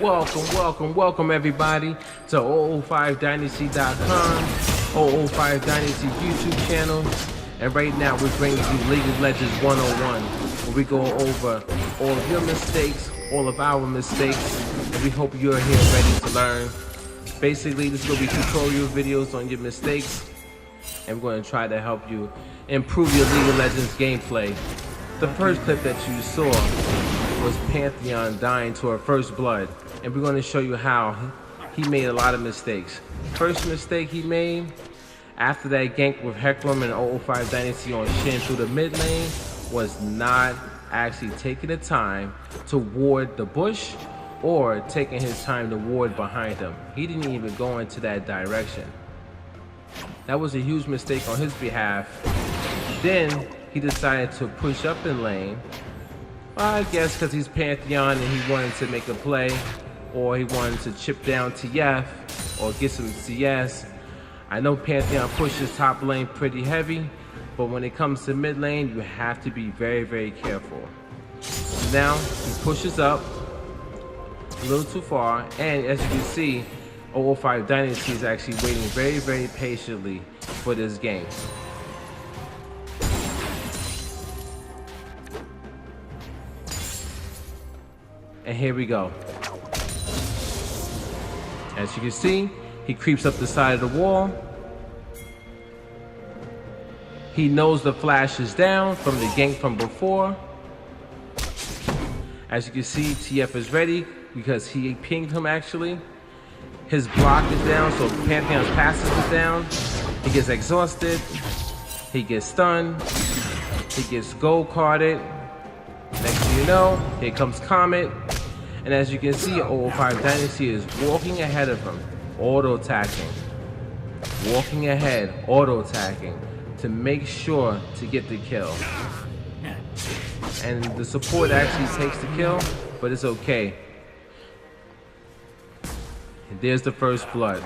welcome everybody to 005dynasty.com, 005 Dynasty YouTube channel. And right now we're bringing you League of Legends 101, where we go over all of your mistakes, all of our mistakes, and we hope you're here ready to learn. Basically, this is going to be tutorial videos on your mistakes, and we're going to try to help you improve your League of Legends gameplay. The first clip that you saw was Pantheon dying to her first blood, and we're going to show you how he made a lot of mistakes. First mistake he made, after that gank with Hecarim and 005 Dynasty on Shin through the mid lane, was not actually taking the time to ward the bush or taking his time to ward behind him. He didn't even go into that direction. That was a huge mistake on his behalf. Then he decided to push up in lane. I guess because he's Pantheon and he wanted to make a play, or he wanted to chip down TF or get some CS. I know Pantheon pushes top lane pretty heavy, but when it comes to mid lane, you have to be very, very careful. Now he pushes up a little too far, and as you can see, 005 Dynasty is actually waiting very, very patiently for this game. And here we go. As you can see, he creeps up the side of the wall. He knows the flash is down from the gank from before. As you can see, TF is ready because he pinged him actually. His block is down, so Pantheon's passive is down. He gets exhausted. He gets stunned. He gets gold carded. Next thing you know, here comes Comet. And as you can see, 005 Dynasty is walking ahead of him, auto-attacking. Walking ahead, auto-attacking to make sure to get the kill. And the support actually takes the kill, but it's okay. And there's the first blood.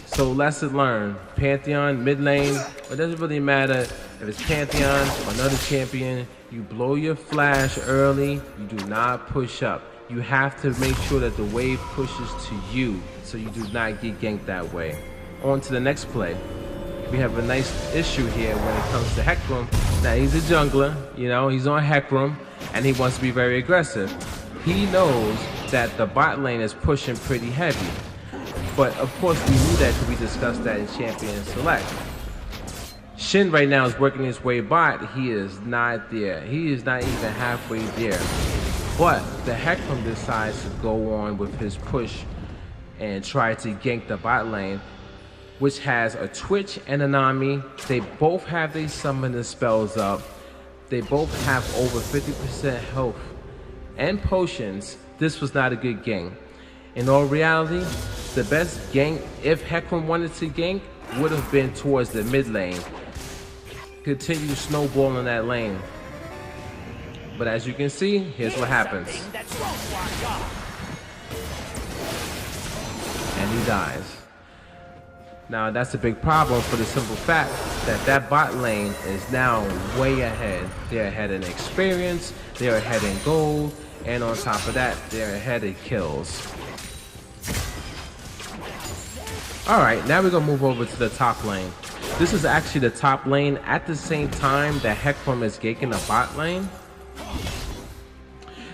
So lesson learned, Pantheon, mid lane, it doesn't really matter if it's Pantheon or another champion. You blow your flash early, you do not push up. You have to make sure that the wave pushes to you so you do not get ganked that way. On to the next play. We have a nice issue here when it comes to Hecarim. Now he's a jungler, you know, he's on Hecarim and he wants to be very aggressive. He knows that the bot lane is pushing pretty heavy. But of course we knew that because we discussed that in Champion Select. Shin right now is working his way bot. He is not there. He is not even halfway there. But the Hecarim decides to go on with his push and try to gank the bot lane, which has a Twitch and a Nami. They both have their summoning spells up. They both have over 50% health and potions. This was not a good gank. In all reality, the best gank, if Hecarim wanted to gank, would have been towards the mid lane. Continue snowballing that lane. But as you can see, here's what happens. And he dies. Now that's a big problem for the simple fact that that bot lane is now way ahead. They're ahead in experience, they're ahead in gold, and on top of that, they're ahead in kills. Alright, now we're gonna move over to the top lane. This is actually the top lane at the same time that Hecarim is ganking the bot lane.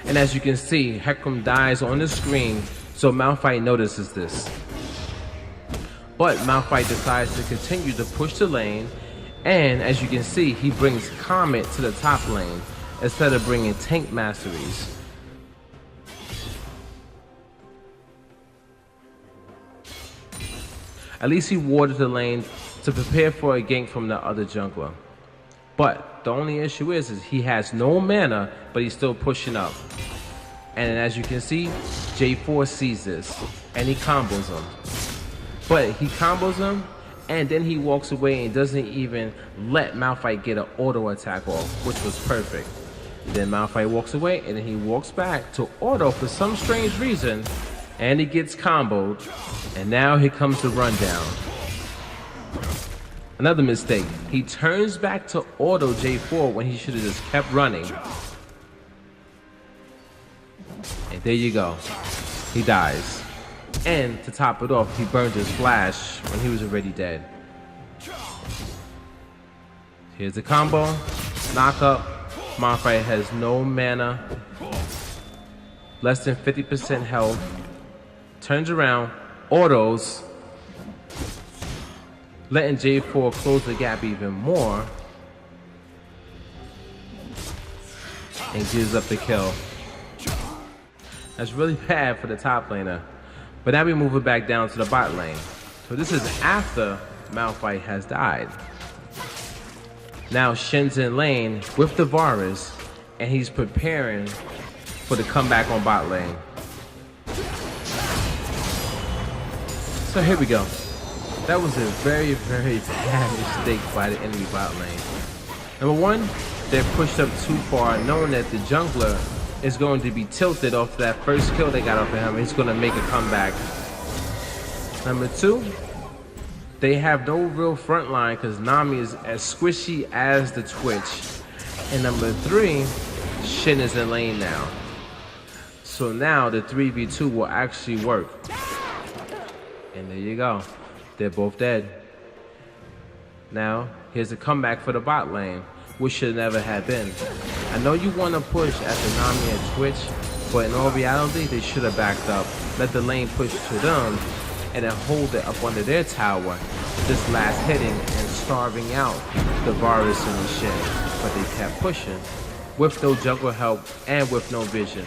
And as you can see, Hecarim dies on the screen, so Malphite notices this. But Malphite decides to continue to push the lane, and as you can see, he brings Comet to the top lane instead of bringing tank masteries. At least he warded the lane to prepare for a gank from the other jungler. But the only issue is he has no mana, but he's still pushing up. And as you can see, J4 sees this, and he combos him. But he combos him, and then he walks away and doesn't even let Malphite get an auto attack off, which was perfect. Then Malphite walks away, and then he walks back to auto for some strange reason, and he gets comboed, and now here comes the rundown. Another mistake, he turns back to auto J4 when he should have just kept running. And There you go. He dies. And to top it off, he burned his flash when he was already dead. Here's the combo. Knock up. Malphite has no mana. Less than 50% health. Turns around. Autos. Letting J4 close the gap even more. And gives up the kill. That's really bad for the top laner. But now we move it back down to the bot lane. So this is after Malphite has died. Now Shin's in lane with the Varus, and he's preparing for the comeback on bot lane. So here we go. That was a very, very bad mistake by the enemy bot lane. Number one, they're pushed up too far, knowing that the jungler is going to be tilted off that first kill they got off of him. He's going to make a comeback. Number two, they have no real front line because Nami is as squishy as the Twitch. And number three, Shin is in lane now. So now the 3v2 will actually work. And there you go. They're both dead. Now, here's a comeback for the bot lane, which should never have been. I know you want to push at the Nami and Twitch, but in all reality, they should have backed up. Let the lane push to them, and then hold it up under their tower, just last hitting and starving out the Varus and the Shin. But they kept pushing, with no jungle help and with no vision.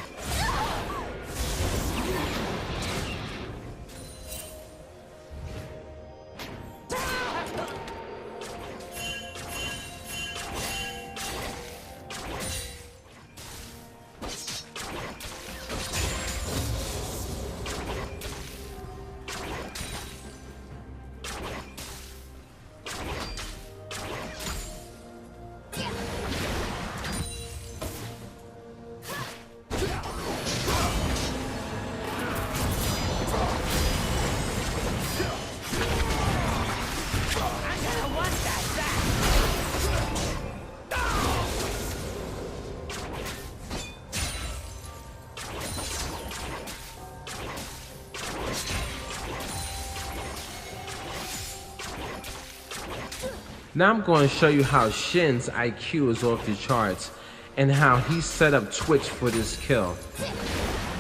Now I'm going to show you how Shin's IQ is off the charts and how he set up Twitch for this kill.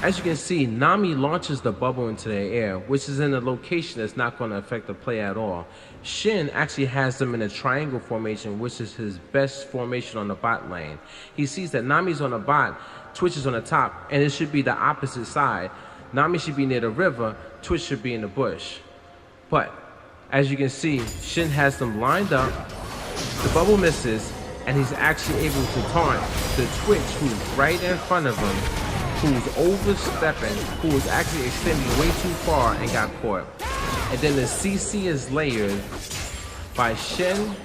As you can see, Nami launches the bubble into the air, which is in a location that's not going to affect the play at all. Shin actually has them in a triangle formation, which is his best formation on the bot lane. He sees that Nami's on the bot, Twitch is on the top, and it should be the opposite side. Nami should be near the river, Twitch should be in the bush. But as you can see, Shin has them lined up, the bubble misses, and he's actually able to taunt the Twitch who's right in front of him, who's overstepping, who was actually extending way too far and got caught. And then the CC is layered by Shin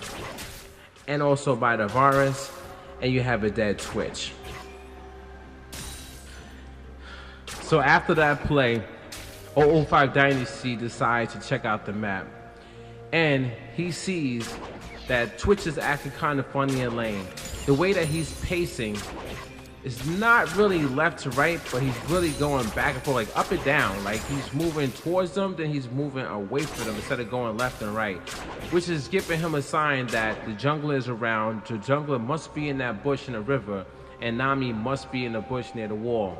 and also by the Varus, and you have a dead Twitch. So after that play, 005 Dynasty decides to check out the map. And he sees that Twitch is acting kind of funny in lane. The way that he's pacing is not really left to right, but he's really going back and forth, like up and down. Like he's moving towards them, then he's moving away from them instead of going left and right, which is giving him a sign that the jungler is around. The jungler must be in that bush in the river, and Nami must be in the bush near the wall.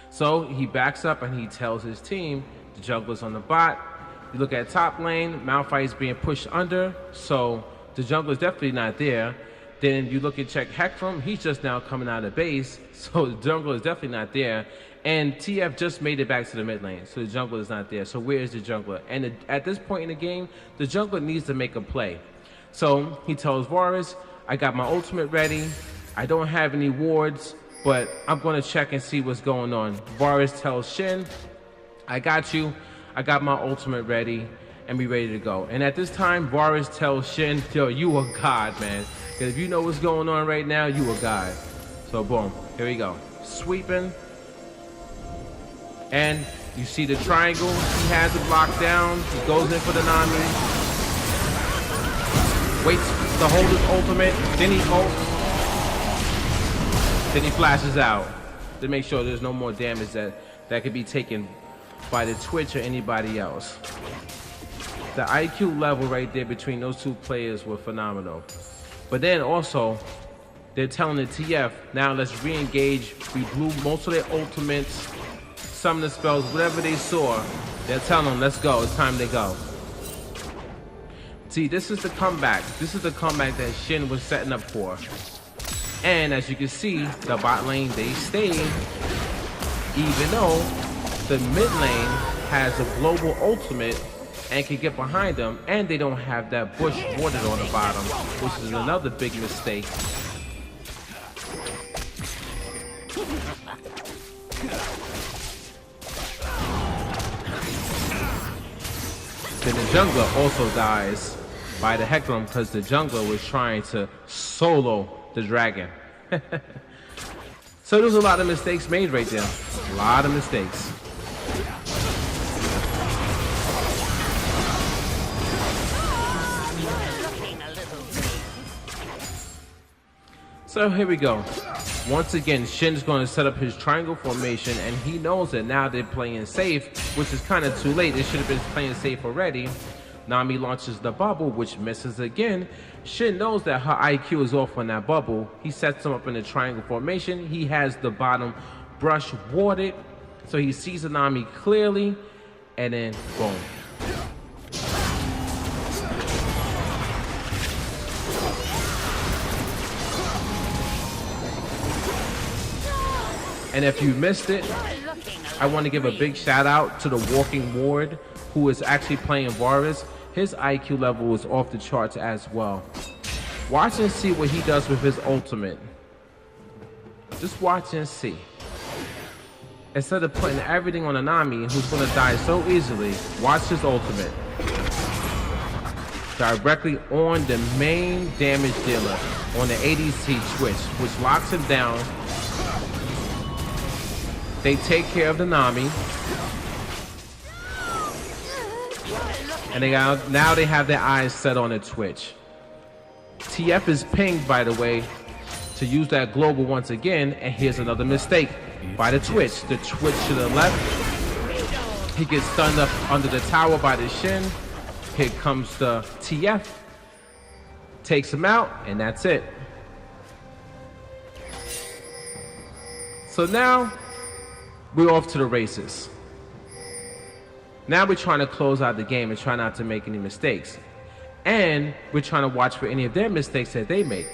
So he backs up and he tells his team, the jungler's on the bot. You look at top lane, Malphite is being pushed under, so the jungler's definitely not there. Then you look and check Hecarim, he's just now coming out of base, so the jungler is definitely not there. And TF just made it back to the mid lane, so the jungler is not there. So where is the jungler? And at this point in the game, the jungler needs to make a play. So he tells Varus, I got my ultimate ready, I don't have any wards, but I'm going to check and see what's going on. Varus tells Shin, I got you. I got my ultimate ready and be ready to go. And at this time, Varus tells Shin, yo, you a god, man. Because if you know what's going on right now, you a god. So boom, here we go. Sweeping. And you see the triangle. He has it blocked down. He goes in for the Nami. Waits to hold his ultimate. Then he ults. Then he flashes out. to make sure there's no more damage that could be taken by the Twitch or anybody else. The IQ level right there between those two players were phenomenal. But then also, they're telling the TF, now let's re-engage. We blew most of their ultimates, some of the spells, whatever they saw. They're telling them, let's go, it's time to go. See, this is the comeback. This is the comeback that Shin was setting up for. And as you can see, the bot lane, they stayed, even though the mid lane has a global ultimate and can get behind them, and they don't have that bush watered on the bottom, which is another big mistake. Then the jungler also dies by the Hecarim because the jungler was trying to solo the dragon. So there's a lot of mistakes made right there. A lot of mistakes. So here we go. Once again, Shin's going to set up his triangle formation, and he knows that now they're playing safe, which is kind of too late. They should have been playing safe already. Nami launches the bubble, which misses again. Shin knows that her IQ is off on that bubble. He sets him up in a triangle formation. He has the bottom brush warded, so he sees the Nami clearly, and then boom. And if you missed it, I want to give a big shout out to the Walking Ward, who is actually playing Varus. His IQ level was off the charts as well. Watch and see what he does with his ultimate. Just watch and see. Instead of putting everything on Anami, who's going to die so easily, watch his ultimate. Directly on the main damage dealer on the ADC Twitch, which locks him down. They take care of the Nami. And now they have their eyes set on the Twitch. TF is pinged, by the way, to use that global once again. And here's another mistake by the Twitch. The Twitch to the left. He gets stunned up under the tower by the Shin. Here comes the TF. Takes him out, and that's it. So now we're off to the races. Now we're trying to close out the game and try not to make any mistakes. And we're trying to watch for any of their mistakes that they make.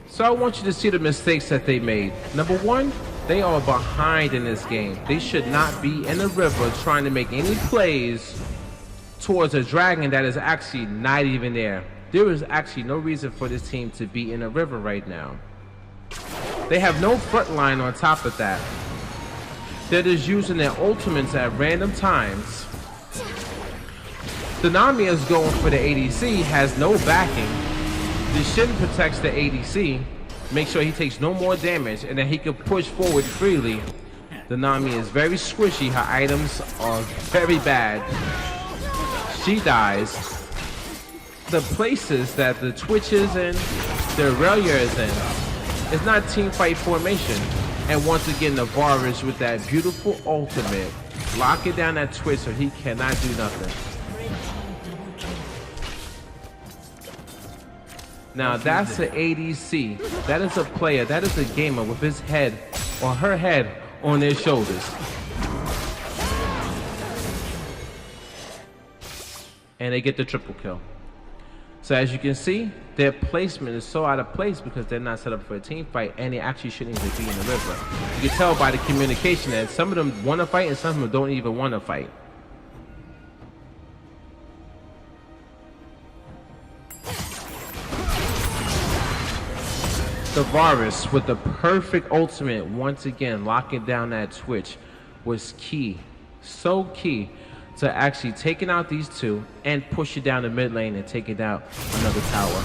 So I want you to see the mistakes that they made. Number one, they are behind in this game. They should not be in the river trying to make any plays towards a dragon that is actually not even there. There is actually no reason for this team to be in the river right now. They have no front line on top of that. They're just using their ultimates at random times. The Nami is going for the ADC, has no backing. The Shin protects the ADC, make sure he takes no more damage, and then he can push forward freely. The Nami is very squishy. Her items are very bad. She dies. The places that the Twitch is in, the Aurelia is in, it's not team fight formation. And once again, the Varus with that beautiful ultimate, locking down that Twitch so he cannot do nothing. Now that's an ADC. That is a player. That is a gamer with his head or her head on their shoulders. And they get the triple kill. So as you can see, their placement is so out of place because they're not set up for a team fight, and they actually shouldn't even be in the river. You can tell by the communication that some of them want to fight and some of them don't even want to fight. The Varus with the perfect ultimate, once again locking down that Twitch, was key, so key to actually taking out these two and push it down the mid lane and taking out another tower.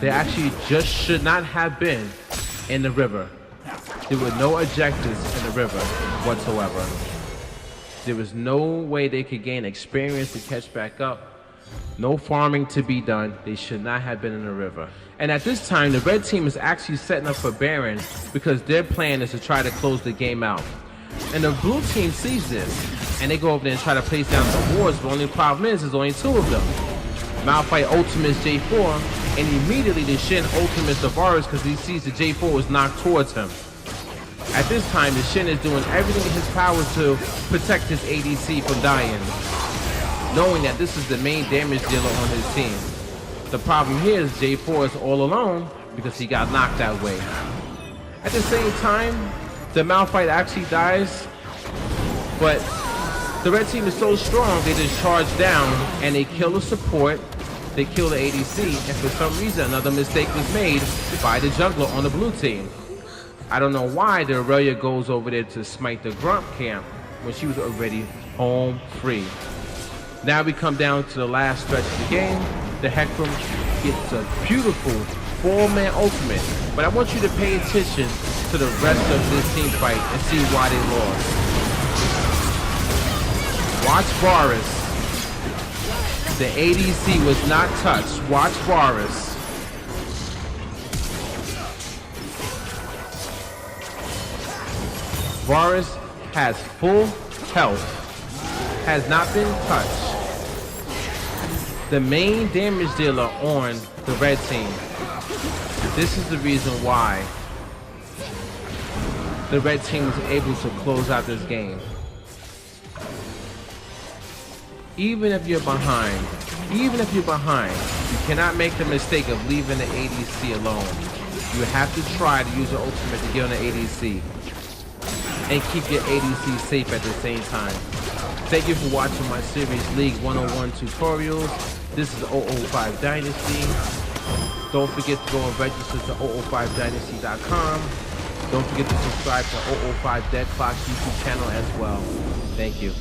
They actually just should not have been in the river. There were no objectives in the river whatsoever. There was no way they could gain experience to catch back up. No farming to be done. They should not have been in the river. And at this time, the red team is actually setting up for Baron because their plan is to try to close the game out. And the blue team sees this, and they go over there and try to place down the wards, but only problem is there's only two of them. Malphite ultimates J4, and immediately the Shin ultimates the Varus because he sees the J4 was knocked towards him. At this time, the Shin is doing everything in his power to protect his ADC from dying, knowing that this is the main damage dealer on his team. The problem here is J4 is all alone because he got knocked that way. At the same time, the Malphite actually dies, but the red team is so strong, they just charge down and they kill the support, they kill the ADC, and for some reason another mistake was made by the jungler on the blue team. I don't know why the Aurelia goes over there to smite the Grump camp when she was already home free. Now we come down to the last stretch of the game. The Hecarim gets a beautiful 4-man ultimate, but I want you to pay attention to the rest of this team fight and see why they lost. Watch Varus. The ADC was not touched. Watch Varus. Varus has full health, has not been touched. The main damage dealer on the red team. This is the reason why the red team was able to close out this game. Even if you're behind, you cannot make the mistake of leaving the ADC alone. You have to try to use your ultimate to get on the ADC and keep your ADC safe at the same time. Thank you for watching my series League 101 tutorials. This is 005 Dynasty. Don't forget to go and register to 005dynasty.com. Don't forget to subscribe to 005 Dead Clock YouTube channel as well. Thank you.